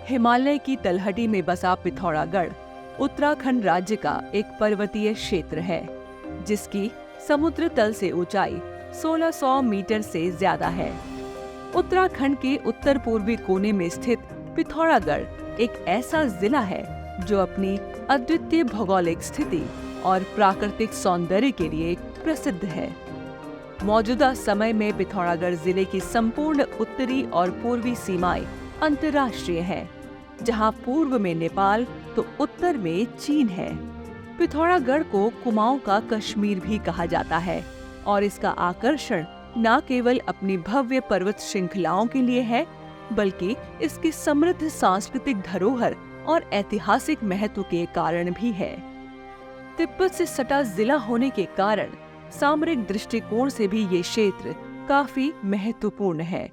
हिमालय की तलहटी में बसा पिथौरागढ़ उत्तराखंड राज्य का एक पर्वतीय क्षेत्र है, जिसकी समुद्र तल से ऊंचाई 1600 मीटर से ज्यादा है। उत्तराखंड के उत्तर पूर्वी कोने में स्थित पिथौरागढ़ एक ऐसा जिला है जो अपनी अद्वितीय भौगोलिक स्थिति और प्राकृतिक सौंदर्य के लिए प्रसिद्ध है। मौजूदा समय में पिथौरागढ़ जिले की संपूर्ण उत्तरी और पूर्वी सीमाएं अंतर्राष्ट्रीय हैं, जहां पूर्व में नेपाल तो उत्तर में चीन है। पिथौरागढ़ को कुमाऊं का कश्मीर भी कहा जाता है और इसका आकर्षण न केवल अपनी भव्य पर्वत श्रृंखलाओं के लिए है, बल्कि इसकी समृद्ध सांस्कृतिक धरोहर और ऐतिहासिक महत्व के कारण भी है। तिब्बत से सटा जिला होने के कारण सामरिक दृष्टिकोण से भी ये क्षेत्र काफी महत्वपूर्ण है।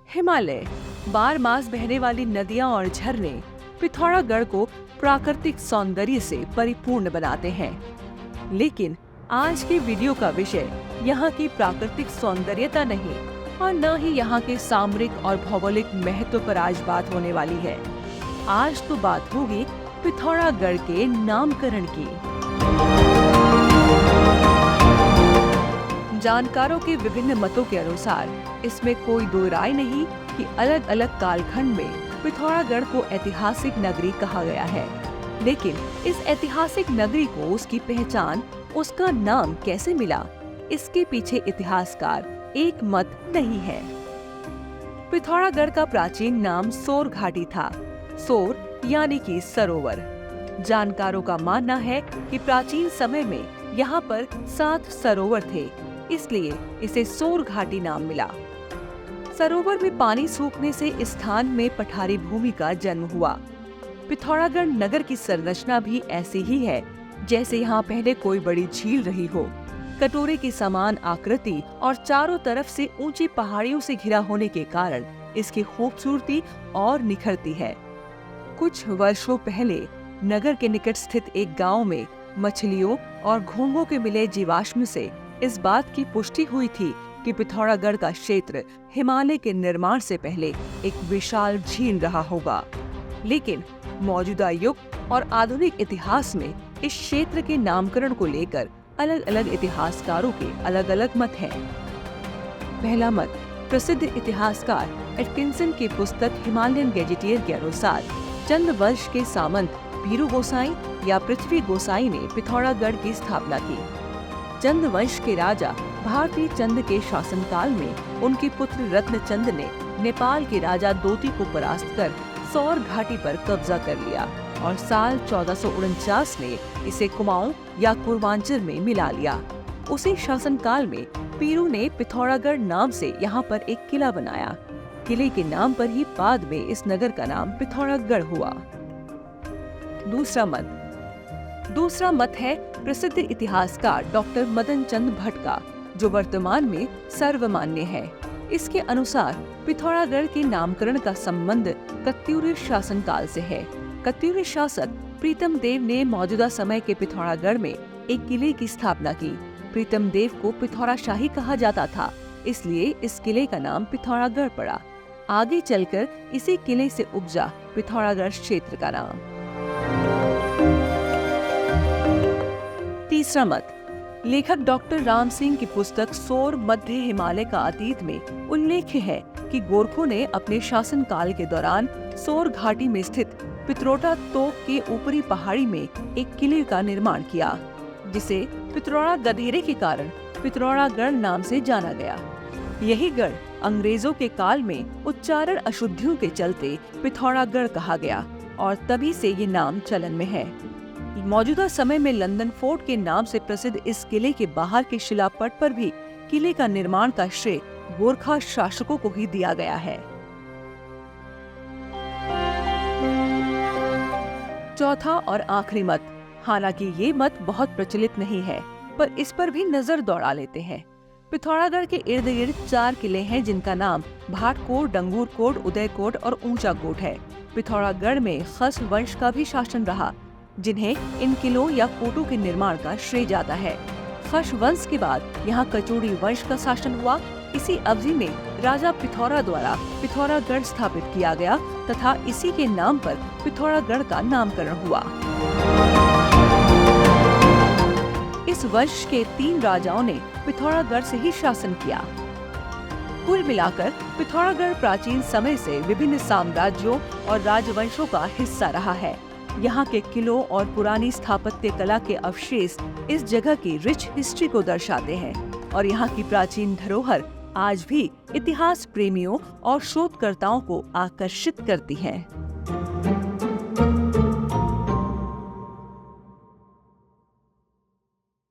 हिमालय, बारमास बहने वाली नदियां और झरने पिथौरागढ़ को प्राकृतिक सौंदर्य से परिपूर्ण बनाते हैं। लेकिन आज के वीडियो का विषय यहाँ की प्राकृतिक सौंदर्यता नहीं और न ही यहाँ के सामरिक और भौगोलिक महत्व पर आज बात होने वाली है। आज तो बात होगी पिथौरागढ़ के नामकरण की। जानकारों के विभिन्न मतों के अनुसार इसमें कोई दो राय नहीं कि अलग अलग कालखंड में पिथौरागढ़ को ऐतिहासिक नगरी कहा गया है। लेकिन इस ऐतिहासिक नगरी को उसकी पहचान, उसका नाम कैसे मिला, इसके पीछे इतिहासकार एक मत नहीं है। पिथौरागढ़ का प्राचीन नाम सोर घाटी था। सोर यानी कि सरोवर। जानकारों का मानना है कि प्राचीन समय में यहाँ पर 7 सरोवर थे, इसलिए इसे सोर घाटी नाम मिला। सरोवर में पानी सूखने से इस स्थान में पठारी भूमि का जन्म हुआ। पिथौरागढ़ नगर की संरचना भी ऐसी ही है जैसे यहाँ पहले कोई बड़ी झील रही हो। कटोरे की समान आकृति और चारों तरफ से ऊंची पहाड़ियों से घिरा होने के कारण इसकी खूबसूरती और निखरती है। कुछ वर्षों पहले नगर के निकट स्थित एक गांव में मछलियों और घोंघों के मिले जीवाश्म से इस बात की पुष्टि हुई थी कि पिथौरागढ़ का क्षेत्र हिमालय के निर्माण से पहले एक विशाल झील रहा होगा। लेकिन मौजूदा युग और आधुनिक इतिहास में इस क्षेत्र के नामकरण को लेकर अलग अलग इतिहासकारों के अलग अलग मत हैं। पहला मत प्रसिद्ध इतिहासकार एटकिंसन की पुस्तक हिमालयन गैजेटियर के अनुसार चंद वंश के सामंत पीरू गोसाई या पृथ्वी गोसाई ने पिथौरागढ़ की स्थापना की। चंद वंश के राजा भारती चंद के शासनकाल में उनके पुत्र रत्नचंद ने नेपाल के राजा दोती को परास्त कर सौर घाटी पर कब्जा कर लिया और साल 1449 में इसे कुमाऊं या पूर्वांचल में मिला लिया। उसी शासनकाल में पीरू ने पिथौरागढ़ नाम से यहाँ पर एक किला बनाया। किले के नाम पर ही बाद में इस नगर का नाम पिथौरागढ़ हुआ। दूसरा मत है प्रसिद्ध इतिहासकार डॉक्टर मदन चंद भट्ट का, जो वर्तमान में सर्वमान्य है। इसके अनुसार पिथौरागढ़ के नामकरण का संबंध कत्यूरी शासनकाल से है। कत्यूरी शासक प्रीतम देव ने मौजूदा समय के पिथौरागढ़ में एक किले की स्थापना की। प्रीतम देव को पिथौराशाही कहा जाता था, इसलिए इस किले का नाम पिथौरागढ़ पड़ा। आगे चलकर इसी किले से उपजा पिथौरागढ़ क्षेत्र का नाम। तीसरा मत, लेखक डॉक्टर राम सिंह की पुस्तक सोर मध्य हिमालय का अतीत में उल्लेख है कि गोरखों ने अपने शासनकाल के दौरान सोर घाटी में स्थित पित्रोटा तोक के ऊपरी पहाड़ी में एक किले का निर्माण किया, जिसे पित्रोड़ा गधेरे के कारण पिथौरागढ़ नाम से जाना गया। यही गढ़ अंग्रेजों के काल में उच्चारण अशुद्धियों के चलते पिथौरागढ़ कहा गया और तभी से ये नाम चलन में है। मौजूदा समय में लंदन फोर्ट के नाम से प्रसिद्ध इस किले के बाहर के शिलापट पर भी किले का निर्माण का श्रेय गोरखा शासकों को ही दिया गया है। चौथा और आखिरी मत, हालांकि ये मत बहुत प्रचलित नहीं है, पर इस पर भी नजर दौड़ा लेते हैं। पिथौरागढ़ के इर्द गिर्द 4 किले हैं जिनका नाम भाटकोट, डंगूरकोट, उदयकोट और ऊंचाकोट है। पिथौरागढ़ में खस वंश का भी शासन रहा, जिन्हें इन किलों या कोटों के निर्माण का श्रेय जाता है। खश वंश के बाद यहाँ कचूड़ी वंश का शासन हुआ। इसी अवधि में राजा पिथौरा द्वारा पिथौरागढ़ स्थापित किया गया तथा इसी के नाम पर पिथौरागढ़ का नामकरण हुआ। इस वंश के 3 राजाओं ने पिथौरागढ़ से ही शासन किया। कुल मिलाकर पिथौरागढ़ प्राचीन समय से विभिन्न साम्राज्यों और राजवंशों का हिस्सा रहा है। यहाँ के किलों और पुरानी स्थापत्य कला के अवशेष इस जगह की रिच हिस्ट्री को दर्शाते हैं और यहाँ की प्राचीन धरोहर आज भी इतिहास प्रेमियों और शोधकर्ताओं को आकर्षित करती है।